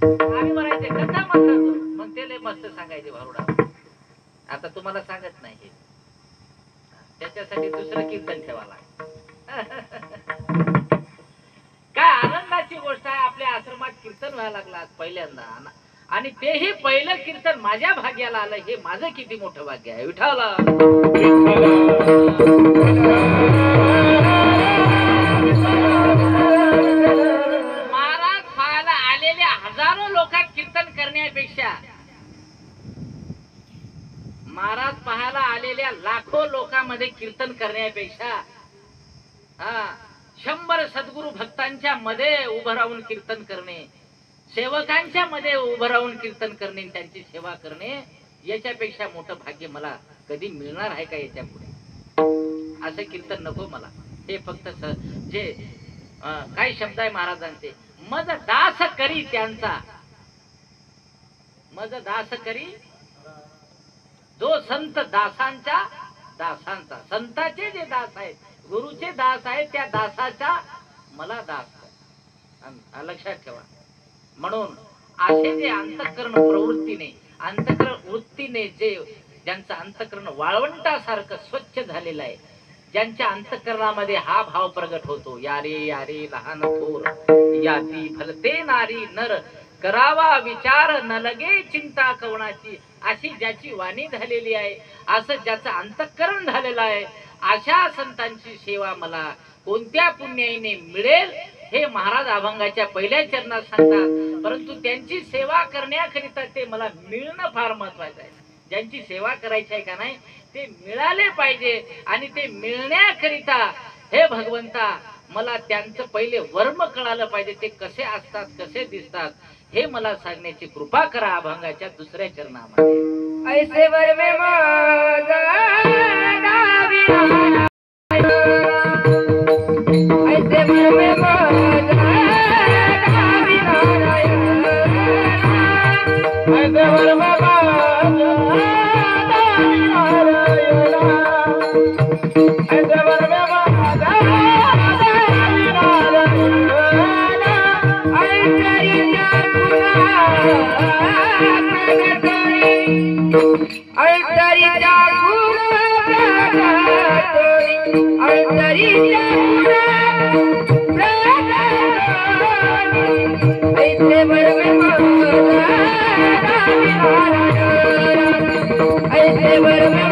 आणि म्हणायचे कथा म्हणतात मग ते लय मस्त सांगायचे भारुडा. आता तुम्हाला सांगत नाही हे. त्याच्यासाठी दुसरं कीर्तन ठेवा लागेल. काय आनंदाची गोष्ट आहे. आपल्या आश्रमात कीर्तन व्हायला लागला आज पहिल्यांदा आणि तेही पहिलं कीर्तन माझ्या भाग्याला आलं. हे माझं किती मोठं भाग्य आहे. विठाला महाराज पाहायला आलेल्या हजारो लोकात कीर्तन करण्यापेक्षा महाराज पाहायला आलेल्या लाखो लोकांमध्ये कीर्तन करण्यापेक्षा 100 सद्गुरु भक्तांच्या मध्ये उभं राहून कीर्तन करणे, सेवकांच्या मध्ये उभं राहून कीर्तन करणे, त्यांची सेवा करणे याच्यापेक्षा मोठं भाग्य मला कधी मिळणार आहे का याच्या पुढे? असं कीर्तन नको मला. हे फक्त जे काय शब्द आहे महाराजांचे, मज दास करी त्यांचा, मज दास करी जो संत दासांचा संताचे जे दास आहेत, गुरुचे दास आहेत, त्या दासाचा मला दास लक्षात ठेवा. म्हणून असे जे अंतःकरण अंतःकरण वृत्तीने जे ज्यांचं अंतःकरण वाळवंटासारखं स्वच्छ झालेलं आहे, ज्यांच्या अंतःकरणामध्ये हा भाव प्रगट होतो, यारे यारे लहान थोर याती फलते नारी नर करावा विचार न लगे चिंता कवणाची, अशी ज्याची वाणी झालेली आहे, असं ज्याचं अंतःकरण झालेलं आहे, अशा संतांची सेवा मला कोणत्या पुण्याईने मिळेल हे महाराज अभंगाच्या पहिल्या चरणात सांगतात. परंतु त्यांची सेवा करण्याकरिता ते मला मिळणं फार महत्वाचं आहे. ज्यांची सेवा करायची आहे का नाही ते मिळाले पाहिजे. आणि ते मिळण्याकरिता हे भगवंता मला त्यांचं पहिले वर्म कळालं पाहिजे. ते कसे असतात, कसे दिसतात हे मला सांगण्याची कृपा करा अभंगाच्या दुसऱ्या चरणामध्ये. ऐसे वर्मे माझा दाविना, ऐसे वर्मे माझा दाविना, ऐसे वर्मे माझा दाविना, ऐसे वर्मे माझा दाविना, ऐतरीच्या अळतरीच्या अळतरीच्या ऐसे वर्मे ऐसे वर्मे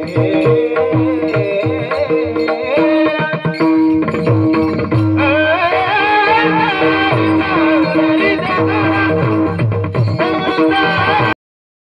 Hey